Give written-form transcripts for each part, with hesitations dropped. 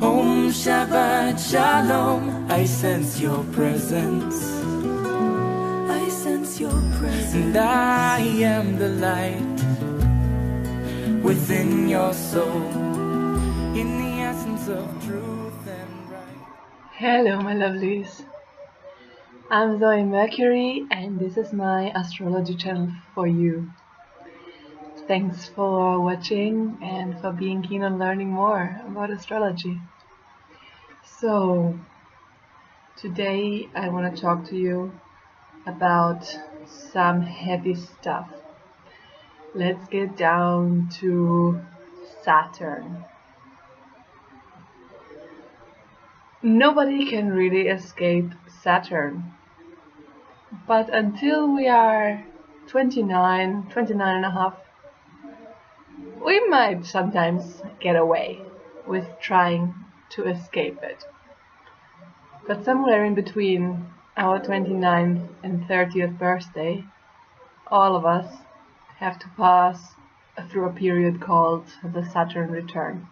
Om Shabbat Shalom. I sense your presence. I sense your presence. And I am the light within your soul, in the essence of truth and right. Hello my lovelies, I'm Zoe Mercury and this is my astrology channel for you. Thanks for watching and for being keen on learning more about astrology. So today I want to talk to you about some heavy stuff. Let's get down to Saturn. Nobody can really escape Saturn. But until we are 29 and a half, we might sometimes get away with trying to escape it. But somewhere in between our 29th and 30th birthday, all of us have to pass through a period called the Saturn Return.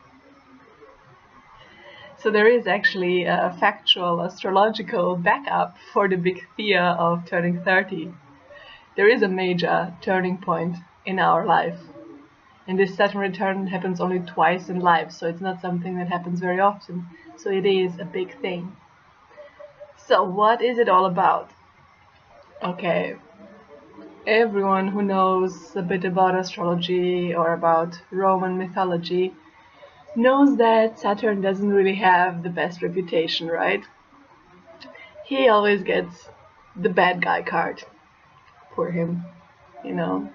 So there is actually a factual astrological backup for the big fear of turning 30. There is a major turning point in our life. And this Saturn return happens only twice in life, so it's not something that happens very often. So it is a big thing. So what is it all about? Okay, everyone who knows a bit about astrology or about Roman mythology knows that Saturn doesn't really have the best reputation, right? He always gets the bad guy card. Poor him, you know.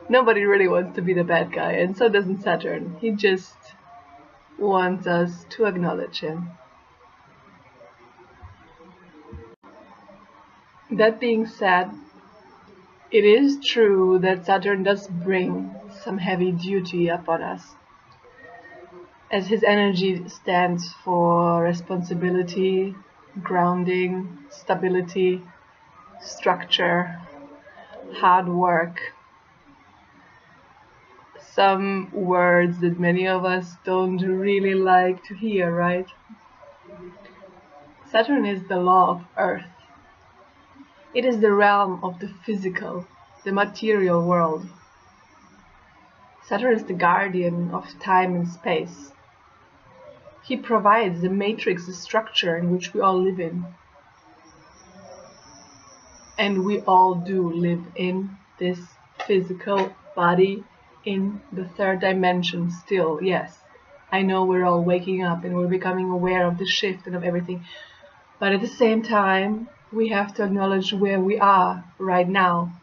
Nobody really wants to be the bad guy, and so doesn't Saturn. He just wants us to acknowledge him. That being said, it is true that Saturn does bring some heavy duty upon us, as his energy stands for responsibility, grounding, stability, structure, hard work. Some words that many of us don't really like to hear, right? Saturn is the law of Earth. It is the realm of the physical, the material world. Saturn is the guardian of time and space. He provides the matrix, the structure in which we all live in. And we all do live in this physical body in the third dimension still, yes. I know we're all waking up and we're becoming aware of the shift and of everything. But at the same time, we have to acknowledge where we are right now.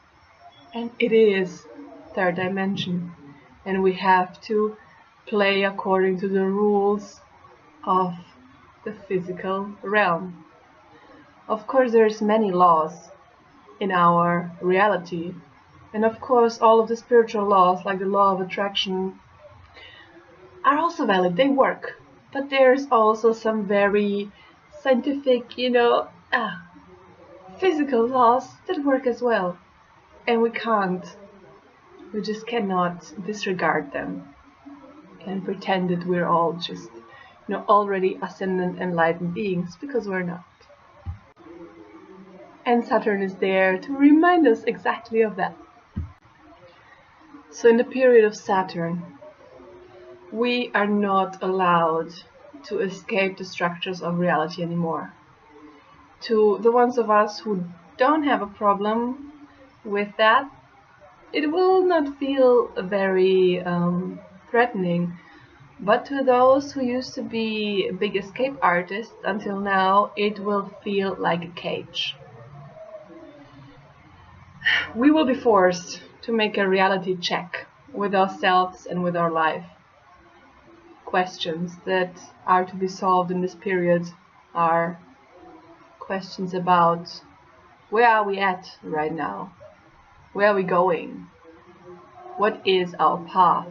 And it is third dimension. And we have to play according to the rules of the physical realm. Of course, there's many laws in our reality. And of course, all of the spiritual laws, like the law of attraction, are also valid. They work. But there's also some very scientific, physical laws that work as well. And we just cannot disregard them and pretend that we're all just, already ascendant enlightened beings, because we're not. And Saturn is there to remind us exactly of that. So in the period of Saturn, we are not allowed to escape the structures of reality anymore. To the ones of us who don't have a problem with that, it will not feel very threatening. But to those who used to be big escape artists until now, it will feel like a cage. We will be forced to make a reality check with ourselves and with our life. Questions that are to be solved in this period are questions about where are we at right now? Where are we going? What is our path?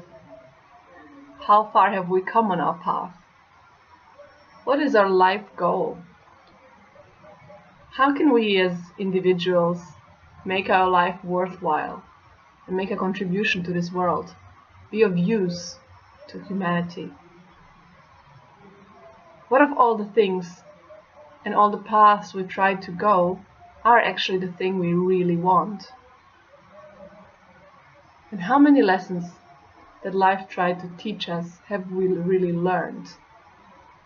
How far have we come on our path? What is our life goal? How can we as individuals make our life worthwhile and make a contribution to this world, be of use to humanity? What if all the things and all the paths we tried to go are actually the thing we really want? And how many lessons that life tried to teach us have we really learned?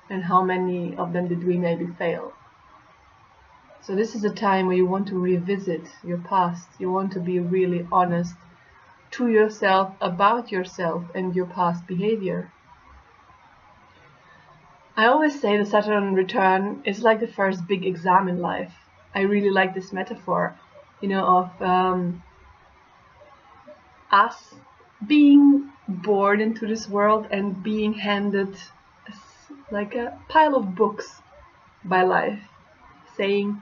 And how many of them did we maybe fail? So this is a time where you want to revisit your past. You want to be really honest to yourself about yourself and your past behavior. I always say the Saturn return is like the first big exam in life. I really like this metaphor, of us being born into this world and being handed like a pile of books by life, saying,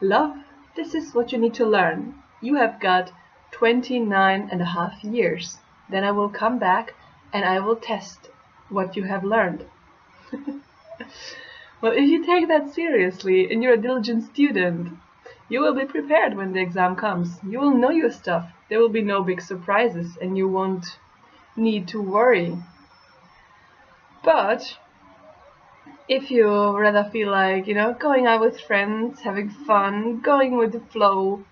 love, this is what you need to learn. You have got 29.5 years. Then I will come back and I will test what you have learned. Well, if you take that seriously and you're a diligent student, you will be prepared when the exam comes. You will know your stuff. There will be no big surprises and you won't need to worry. But if you rather feel like, going out with friends, having fun, going with the flow,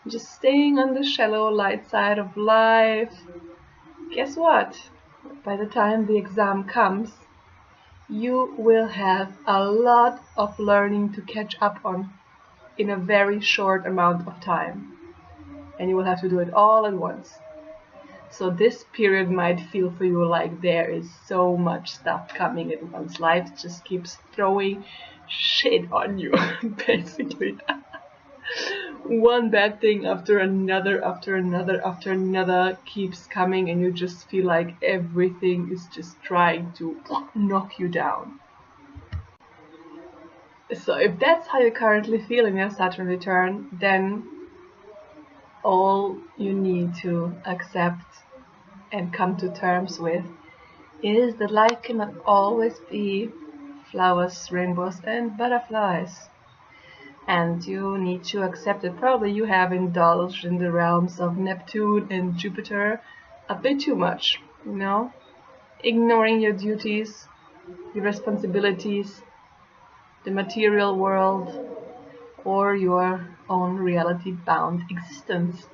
just staying on the shallow light side of life, guess what? By the time the exam comes, you will have a lot of learning to catch up on in a very short amount of time. And you will have to do it all at once. So this period might feel for you like there is so much stuff coming at once. Life just keeps throwing shit on you, basically. One bad thing after another, after another, after another keeps coming, and you just feel like everything is just trying to knock you down. So if that's how you currently feel in your Saturn return, then all you need to accept and come to terms with is that life cannot always be flowers, rainbows and butterflies. And you need to accept that probably you have indulged in the realms of Neptune and Jupiter a bit too much, ignoring your duties, your responsibilities, the material world, or your own reality-bound existence.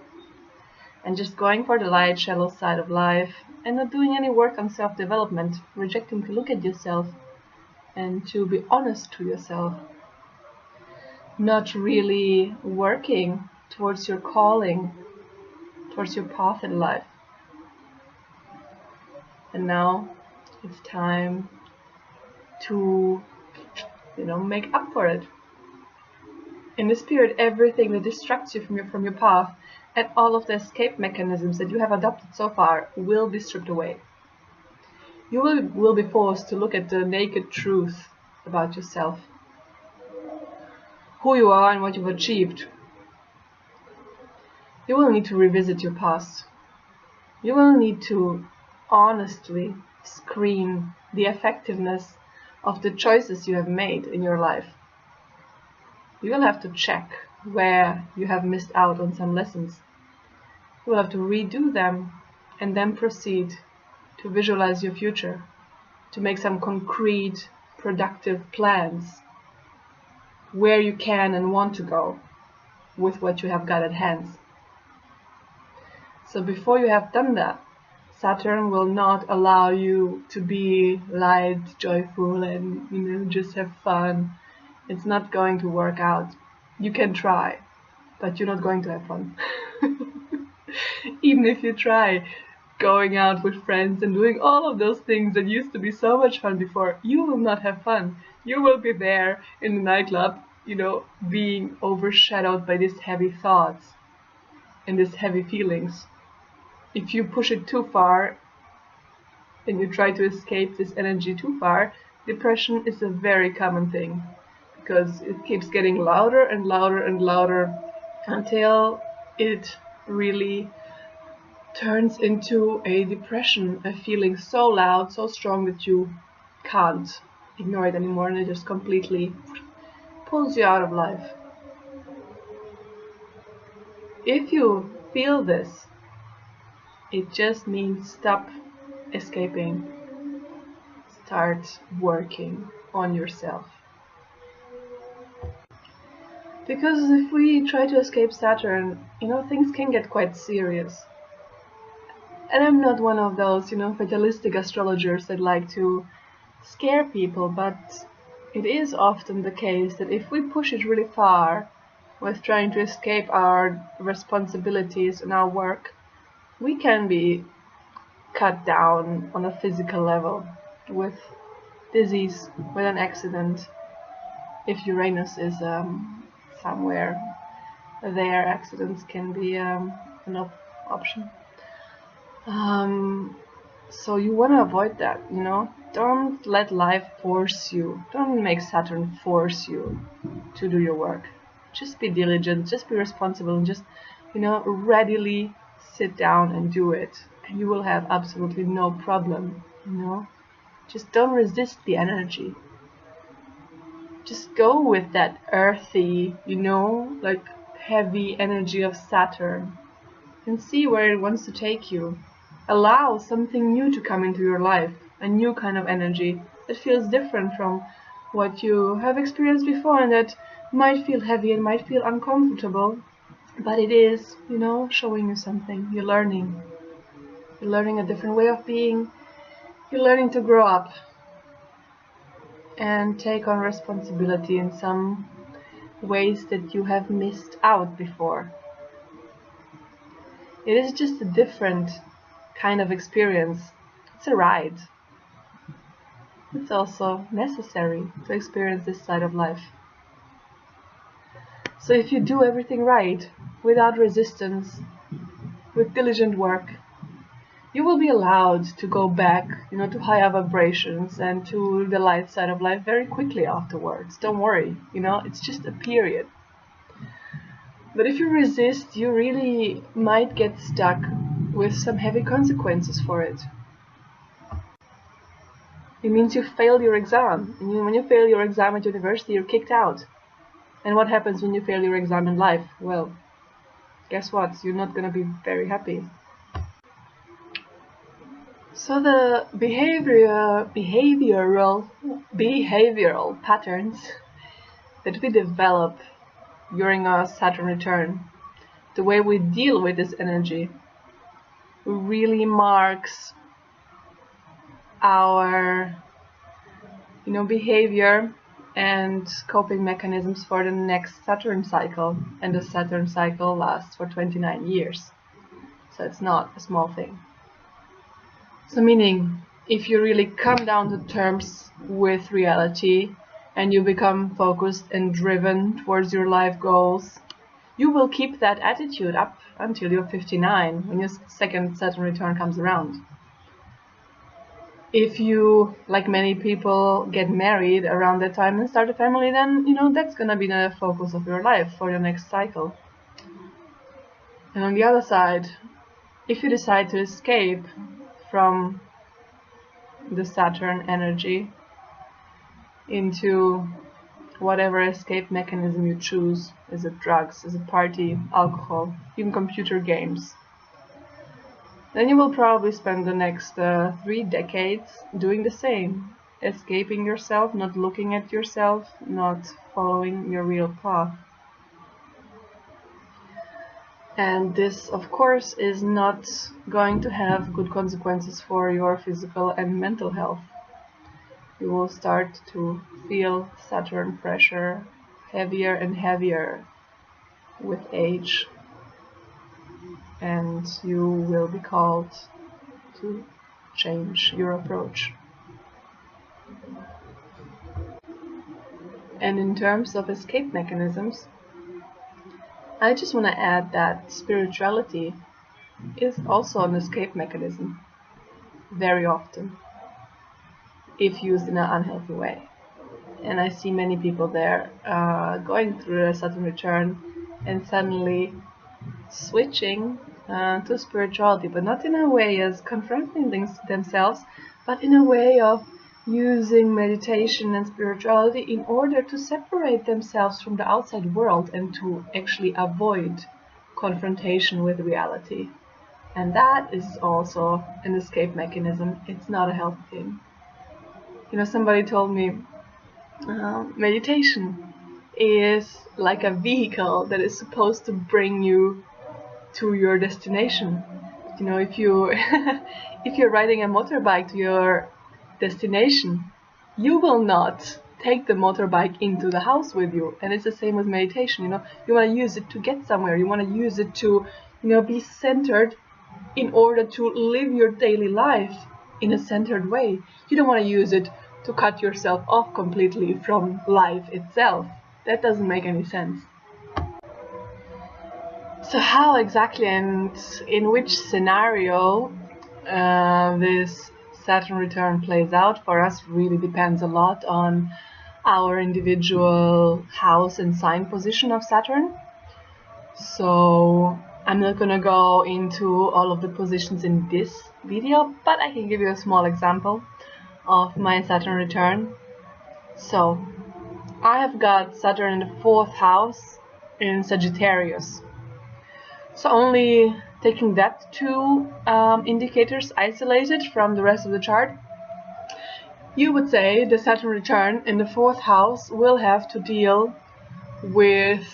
And just going for the light, shallow side of life and not doing any work on self-development, rejecting to look at yourself and to be honest to yourself. Not really working towards your calling, towards your path in life. And now it's time to, make up for it. In this period, everything that distracts you from your path and all of the escape mechanisms that you have adopted so far will be stripped away. You will be forced to look at the naked truth about yourself. Who you are and what you've achieved. You will need to revisit your past. You will need to honestly screen the effectiveness of the choices you have made in your life. You will have to check where you have missed out on some lessons. You will have to redo them and then proceed to visualize your future, to make some concrete, productive plans where you can and want to go with what you have got at hand. So before you have done that, Saturn will not allow you to be light, joyful, and just have fun. It's not going to work out. You can try, but you're not going to have fun. Even if you try going out with friends and doing all of those things that used to be so much fun before, you will not have fun. You will be there in the nightclub, being overshadowed by these heavy thoughts and these heavy feelings. If you push it too far and you try to escape this energy too far, depression is a very common thing, because it keeps getting louder and louder and louder until it really turns into a depression, a feeling so loud, so strong that you can't ignore it anymore, and it just completely pulls you out of life. If you feel this, it just means stop escaping, start working, on yourself. Because if we try to escape Saturn, things can get quite serious. And I'm not one of those, fatalistic astrologers that like to scare people, but it is often the case that if we push it really far with trying to escape our responsibilities and our work, we can be cut down on a physical level with disease, with an accident. If Uranus is somewhere there, accidents can be an option. So you want to avoid that, Don't let life force you. Don't make Saturn force you to do your work. Just be diligent, just be responsible, and just, readily sit down and do it. And you will have absolutely no problem, Just don't resist the energy. Just go with that earthy, like heavy energy of Saturn and see where it wants to take you. Allow something new to come into your life, a new kind of energy that feels different from what you have experienced before and that might feel heavy and might feel uncomfortable, but it is, showing you something. You're learning. You're learning a different way of being. You're learning to grow up and take on responsibility in some ways that you have missed out before. It is just a different kind of experience. It's a ride. It's also necessary to experience this side of life. So if you do everything right, without resistance, with diligent work, you will be allowed to go back, to higher vibrations and to the light side of life very quickly afterwards. Don't worry, it's just a period. But if you resist, you really might get stuck with some heavy consequences for it. It means you failed your exam. And when you fail your exam at university, you're kicked out. And what happens when you fail your exam in life? Well, guess what? You're not going to be very happy. So the behavioral patterns that we develop during our Saturn return, the way we deal with this energy, really marks our behavior and coping mechanisms for the next Saturn cycle. And the Saturn cycle lasts for 29 years, so it's not a small thing. So meaning, if you really come down to terms with reality and you become focused and driven towards your life goals, you will keep that attitude up until you're 59, when your second Saturn return comes around. If you, like many people, get married around that time and start a family, then, that's going to be the focus of your life for the next cycle. And on the other side, if you decide to escape from the Saturn energy into whatever escape mechanism you choose, is it drugs, is it party, alcohol, even computer games, then you will probably spend the next 3 decades doing the same, escaping yourself, not looking at yourself, not following your real path. And this, of course, is not going to have good consequences for your physical and mental health. You will start to feel Saturn pressure heavier and heavier with age. And you will be called to change your approach. And in terms of escape mechanisms, I just want to add that spirituality is also an escape mechanism, very often, if used in an unhealthy way. And I see many people there going through a Saturn return and suddenly switching to spirituality, but not in a way as confronting themselves, but in a way of using meditation and spirituality in order to separate themselves from the outside world and to actually avoid confrontation with reality. And that is also an escape mechanism. It's not a healthy thing. Somebody told me Meditation is like a vehicle that is supposed to bring you to your destination. You know, if you if you're riding a motorbike to your destination, you will not take the motorbike into the house with you. And it's the same with meditation. You know, you want to use it to get somewhere. You want to use it to, you know, be centered in order to live your daily life in a centered way. You don't want to use it to cut yourself off completely from life itself. That doesn't make any sense. So how exactly and in which scenario this Saturn return plays out for us really depends a lot on our individual house and sign position of Saturn. So I'm not gonna go into all of the positions in this video, but I can give you a small example of my Saturn return. So I have got Saturn in the 4th house in Sagittarius. So only taking that two indicators isolated from the rest of the chart, you would say the Saturn return in the 4th house will have to deal with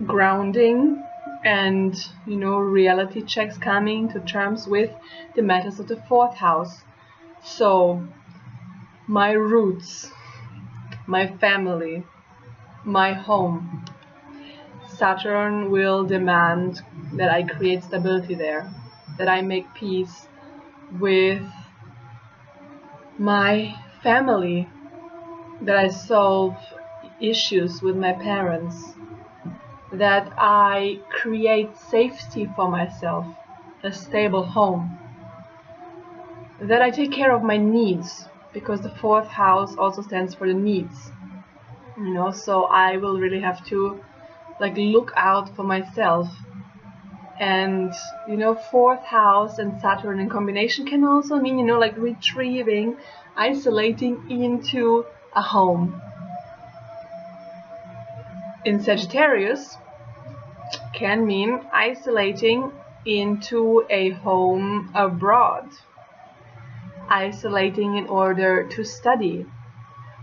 grounding and, you know, reality checks, coming to terms with the matters of the 4th house. So my roots, my family, my home. Saturn will demand that I create stability there, that I make peace with my family, that I solve issues with my parents, that I create safety for myself, a stable home, that I take care of my needs, because the 4th house also stands for the needs, you know, so I will really have to like look out for myself. And you know, 4th house and Saturn in combination can also mean, you know, like retrieving, isolating into a home. In Sagittarius can mean isolating into a home abroad, isolating in order to study,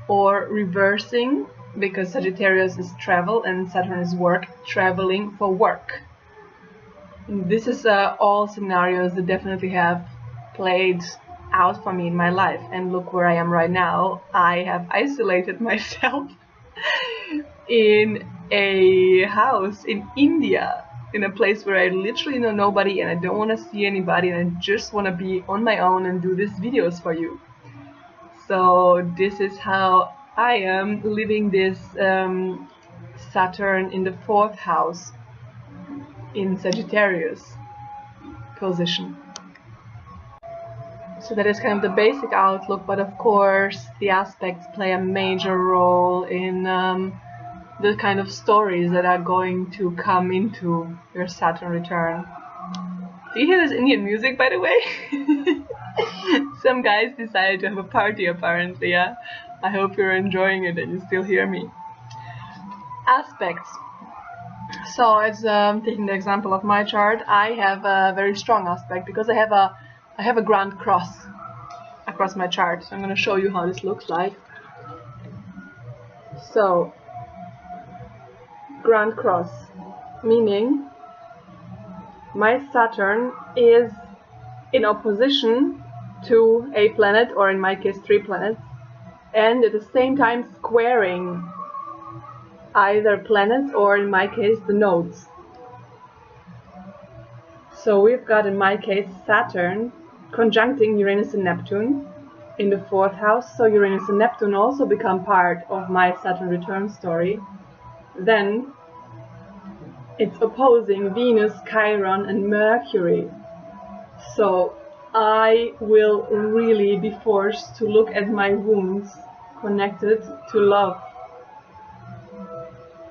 or reversing, because Sagittarius is travel and Saturn is work, traveling for work. This is all scenarios that definitely have played out for me in my life, and look where I am right now. I have isolated myself in a house in India, in a place where I literally know nobody and I don't want to see anybody, and I just want to be on my own and do these videos for you. So this is how I am living this Saturn in the 4th house in Sagittarius position. So that is kind of the basic outlook, but of course the aspects play a major role in the kind of stories that are going to come into your Saturn return. Do you hear this Indian music, by the way? Some guys decided to have a party apparently, yeah? I hope you're enjoying it and you still hear me. Aspects. So it's taking the example of my chart, I have a very strong aspect because I have a grand cross across my chart. So I'm going to show you how this looks like. So grand cross, meaning my Saturn is in opposition to a planet, or in my case 3 planets, and at the same time squaring either planets, or in my case the nodes. So we've got, in my case, Saturn conjuncting Uranus and Neptune in the 4th house, so Uranus and Neptune also become part of my Saturn return story. Then it's opposing Venus, Chiron and Mercury. So I will really be forced to look at my wounds connected to love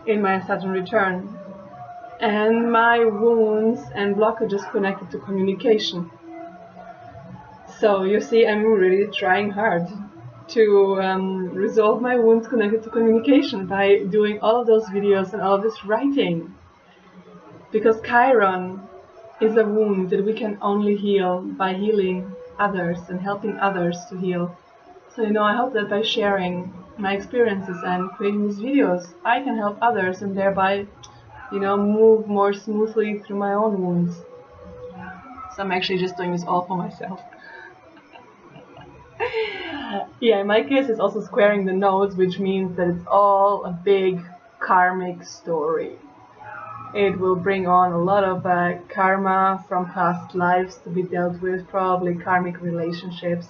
in my Saturn return, and my wounds and blockages connected to communication. So you see, I'm really trying hard to resolve my wounds connected to communication by doing all of those videos and all of this writing, because Chiron is a wound that we can only heal by healing others and helping others to heal. So, I hope that by sharing my experiences and creating these videos, I can help others and thereby, move more smoothly through my own wounds. So I'm actually just doing this all for myself. Yeah, in my case, it's also squaring the nodes, which means that it's all a big karmic story. It will bring on a lot of karma from past lives to be dealt with, probably karmic relationships.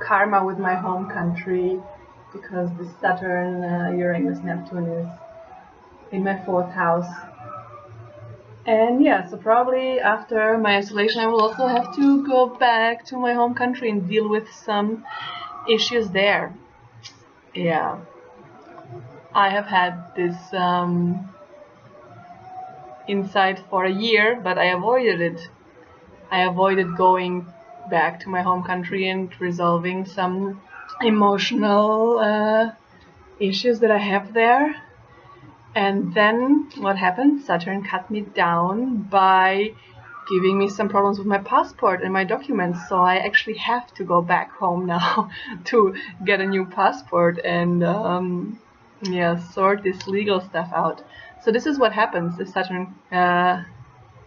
Karma with my home country, because the Saturn, Uranus, Neptune is in my 4th house. And yeah, so probably after my isolation, I will also have to go back to my home country and deal with some issues there. Yeah, I have had this insight for a year, but I avoided it. I avoided going back to my home country and resolving some emotional issues that I have there. And then what happened? Saturn cut me down by giving me some problems with my passport and my documents. So I actually have to go back home now to get a new passport and sort this legal stuff out. So this is what happens if Saturn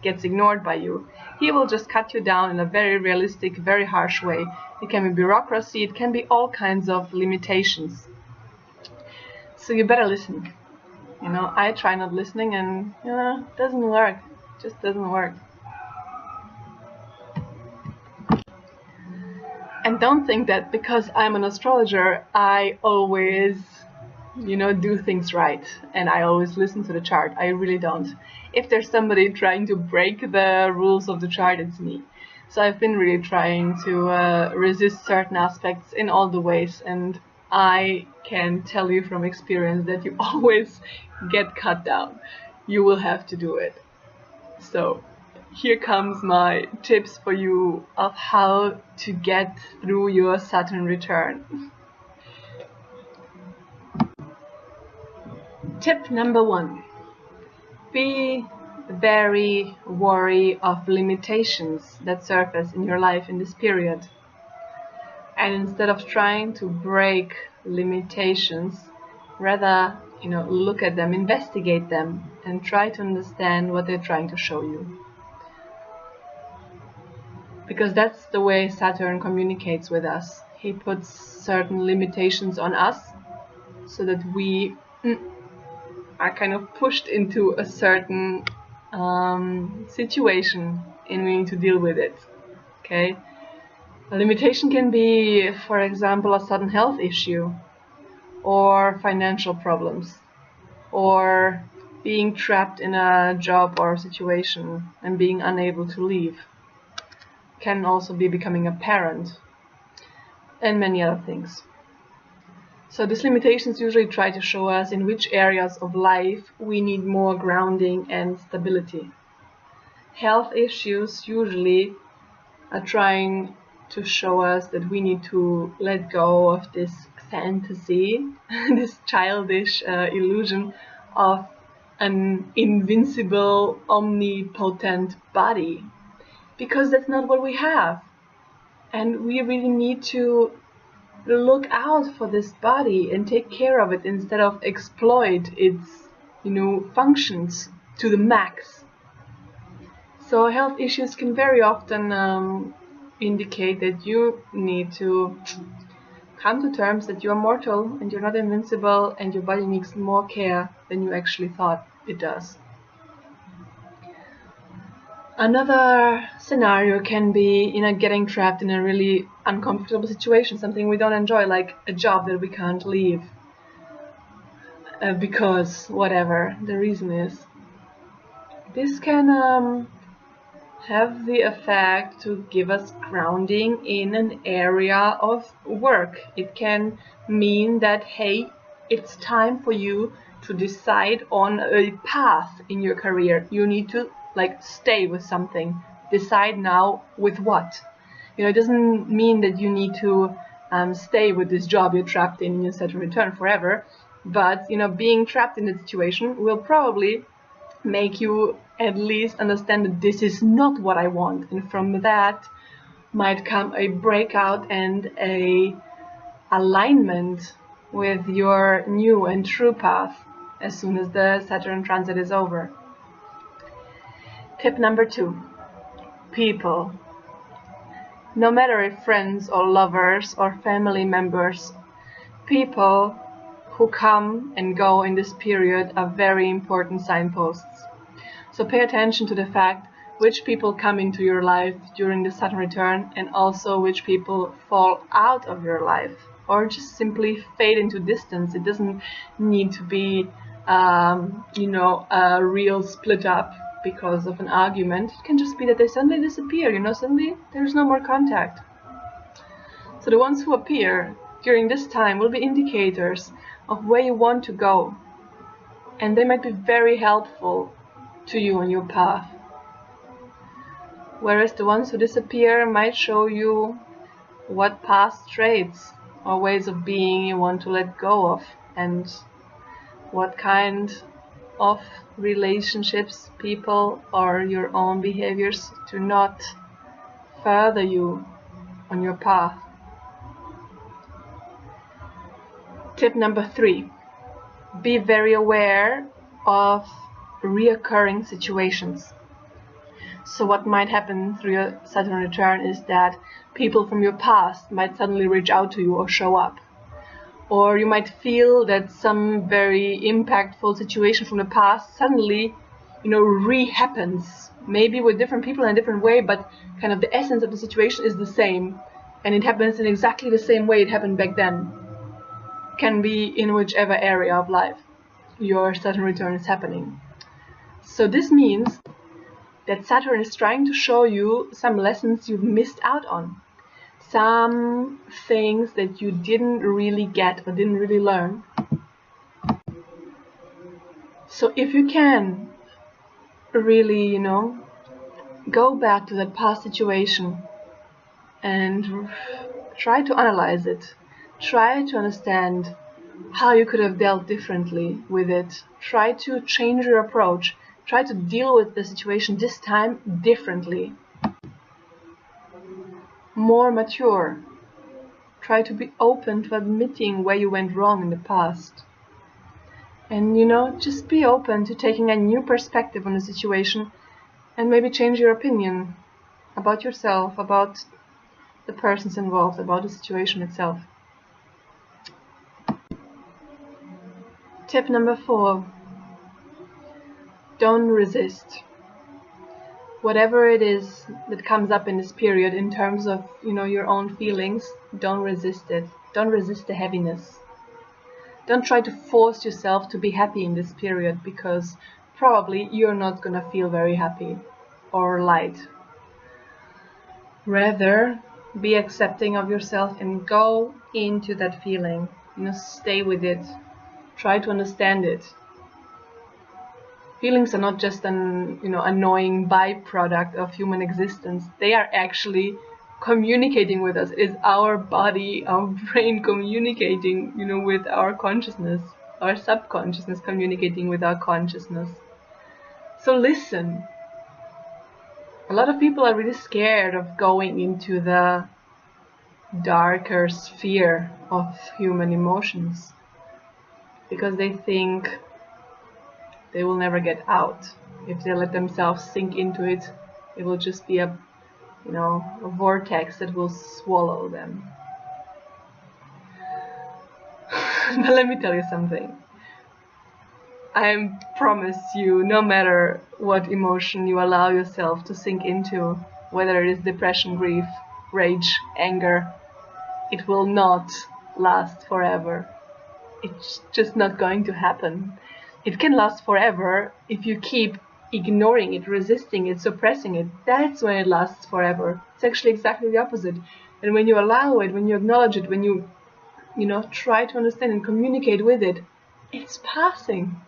gets ignored by you. He will just cut you down in a very realistic, very harsh way. It can be bureaucracy, it can be all kinds of limitations. So you better listen. I try not listening and it doesn't work. It just doesn't work. And don't think that because I'm an astrologer, I always, do things right and I always listen to the chart. I really don't. If there's somebody trying to break the rules of the chart, it's me. So I've been really trying to resist certain aspects in all the ways, and I can tell you from experience that you always get cut down. You will have to do it. So here comes my tips for you of how to get through your Saturn return. Tip number 1. Be very wary of limitations that surface in your life in this period. And instead of trying to break limitations, rather, look at them, investigate them, and try to understand what they're trying to show you. Because that's the way Saturn communicates with us. He puts certain limitations on us so that we are kind of pushed into a certain situation and we need to deal with it. Okay? A limitation can be, for example, a sudden health issue, or financial problems, or being trapped in a job or situation and being unable to leave. Can also be becoming a parent, and many other things. So these limitations usually try to show us in which areas of life we need more grounding and stability. Health issues usually are trying to show us that we need to let go of this fantasy, this childish illusion of an invincible, omnipotent body, because that's not what we have. And we really need to look out for this body and take care of it instead of exploit its, functions to the max. So health issues can very often indicate that you need to come to terms that you are mortal and you're not invincible and your body needs more care than you actually thought it does. Another scenario can be, getting trapped in a really uncomfortable situation, something we don't enjoy, like a job that we can't leave because whatever the reason is. This can have the effect to give us grounding in an area of work. It can mean that, hey, it's time for you to decide on a path in your career. You need to stay with something. Decide now with what. It doesn't mean that you need to stay with this job you're trapped in your Saturn return forever. But being trapped in the situation will probably make you at least understand that this is not what I want, and from that might come a breakout and a alignment with your new and true path as soon as the Saturn transit is over. Tip number 2. People. No matter if friends or lovers or family members, people who come and go in this period are very important signposts. So pay attention to the fact which people come into your life during the Saturn return, and also which people fall out of your life or just simply fade into distance. It doesn't need to be a real split up because of an argument. It can just be that they suddenly disappear, suddenly there's no more contact. So the ones who appear during this time will be indicators of where you want to go, and they might be very helpful to you on your path. Whereas the ones who disappear might show you what past traits or ways of being you want to let go of, and what kind of relationships, people, or your own behaviors do not further you on your path. Tip number 3. Be very aware of reoccurring situations. So what might happen through your Saturn return is that people from your past might suddenly reach out to you or show up. Or you might feel that some very impactful situation from the past suddenly, re-happens. Maybe with different people in a different way, but kind of the essence of the situation is the same. And it happens in exactly the same way it happened back then. Can be in whichever area of life your Saturn return is happening. So this means that Saturn is trying to show you some lessons you've missed out on. Some things that you didn't really get or didn't really learn. So if you can really, go back to that past situation and try to analyze it. Try to understand how you could have dealt differently with it. Try to change your approach. Try to deal with the situation this time differently. More mature. Try to be open to admitting where you went wrong in the past. And just be open to taking a new perspective on the situation and maybe change your opinion about yourself, about the persons involved, about the situation itself. Tip number 4. Don't resist. Whatever it is that comes up in this period in terms of, your own feelings, don't resist it. Don't resist the heaviness. Don't try to force yourself to be happy in this period, because probably you're not going to feel very happy or light. Rather, be accepting of yourself and go into that feeling. Stay with it. Try to understand it. Feelings are not just an annoying byproduct of human existence. They are actually communicating with us. It is our body, our brain communicating, with our consciousness, our subconsciousness communicating with our consciousness. So listen. A lot of people are really scared of going into the darker sphere of human emotions because they think they will never get out. If they let themselves sink into it, it will just be a vortex that will swallow them. But let me tell you something. I promise you, no matter what emotion you allow yourself to sink into, whether it is depression, grief, rage, anger, it will not last forever. It's just not going to happen. It can last forever if you keep ignoring it, resisting it, suppressing it. That's when it lasts forever. It's actually exactly the opposite. And when you allow it, when you acknowledge it, when you try to understand and communicate with it, it's passing.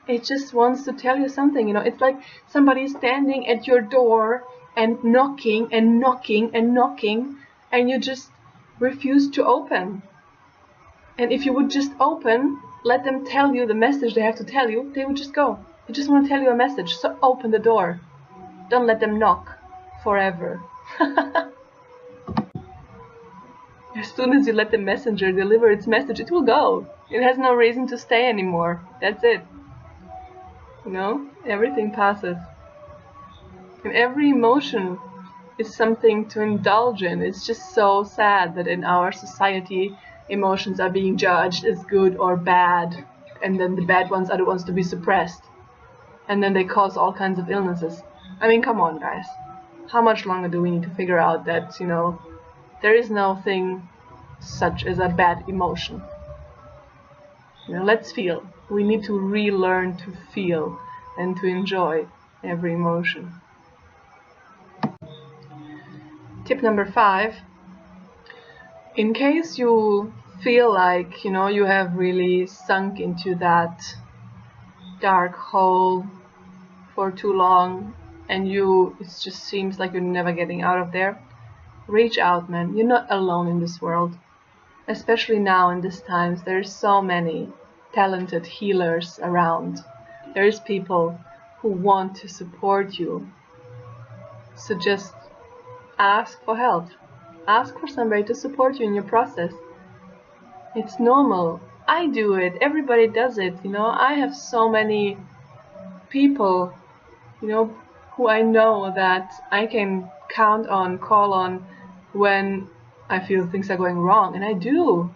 It just wants to tell you something. It's like somebody standing at your door and knocking and knocking and knocking, and you just refuse to open. And if you would just open, let them tell you the message they have to tell you, they would just go. They just want to tell you a message, so open the door. Don't let them knock forever. As soon as you let the messenger deliver its message, it will go. It has no reason to stay anymore. That's it. You know, everything passes. And every emotion is something to indulge in. It's just so sad that in our society, emotions are being judged as good or bad. And then the bad ones are the ones to be suppressed. And then they cause all kinds of illnesses. I mean, come on, guys. How much longer do we need to figure out that, you know, there is no thing such as a bad emotion? You know, let's feel. We need to relearn to feel and to enjoy every emotion. Tip number 5. In case you feel like, you know, you have really sunk into that dark hole for too long and it just seems like you're never getting out of there, reach out, man. You're not alone in this world. Especially now in these times, there's so many talented healers around. There's people who want to support you. So just ask for help. Ask for somebody to support you in your process. It's normal. I do it. Everybody does it. You know, I have so many people, you know, who I know that I can count on, call on when I feel things are going wrong. And I do.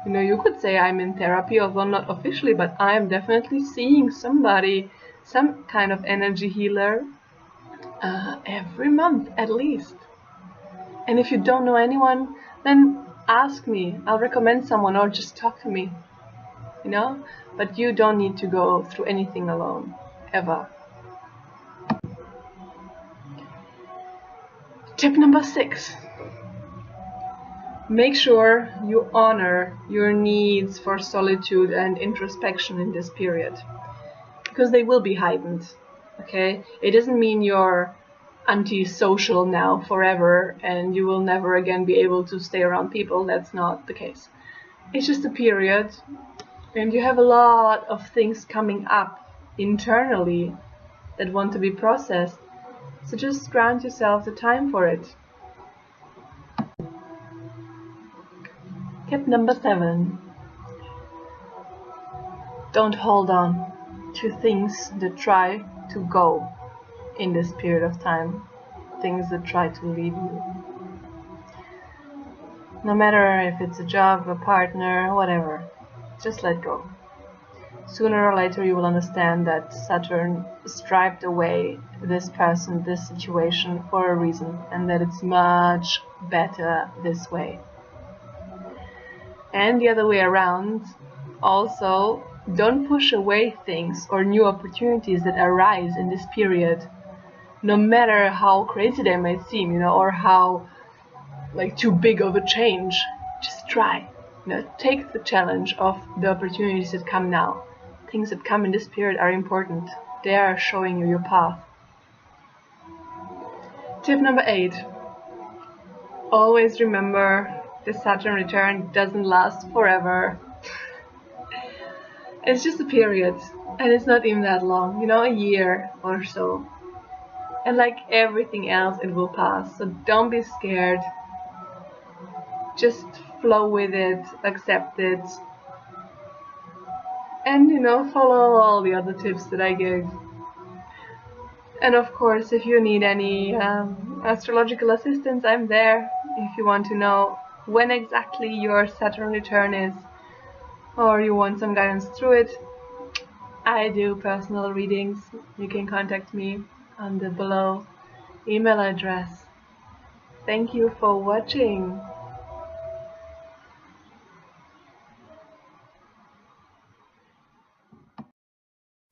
You know, you could say I'm in therapy, although not officially, but I am definitely seeing somebody, some kind of energy healer, every month at least. And if you don't know anyone, then ask me. I'll recommend someone, or just talk to me. You know? But you don't need to go through anything alone, ever. Tip number 6. Make sure you honor your needs for solitude and introspection in this period, because they will be heightened. Okay? It doesn't mean you're anti-social now forever and you will never again be able to stay around people. That's not the case. It's just a period, and you have a lot of things coming up internally that want to be processed. So just grant yourself the time for it. Tip number 7. Don't hold on to things that try to go in this period of time. Things that try to leave you. No matter if it's a job, a partner, whatever. Just let go. Sooner or later you will understand that Saturn striped away this person, this situation for a reason, and that it's much better this way. And the other way around, also, don't push away things or new opportunities that arise in this period, no matter how crazy they might seem, you know, or how like too big of a change. Just try. You know, take the challenge of the opportunities that come now. Things that come in this period are important. They are showing you your path. Tip number 8. Always remember, the Saturn return doesn't last forever. It's just a period, and it's not even that long, you know, a year or so. And like everything else, it will pass. So don't be scared. Just flow with it, accept it, and, you know, follow all the other tips that I gave. And of course, if you need any astrological assistance, I'm there. If you want to know when exactly your Saturn return is, or you want some guidance through it, I do personal readings. You can contact me on the below email address. Thank you for watching.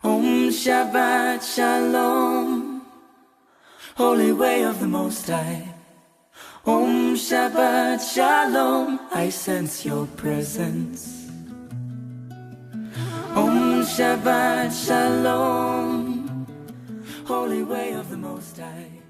Om Shabbat Shalom, Holy Way of the Most High. Om Shabbat Shalom, I sense your presence. Om Shabbat Shalom, Holy Way of the Most High.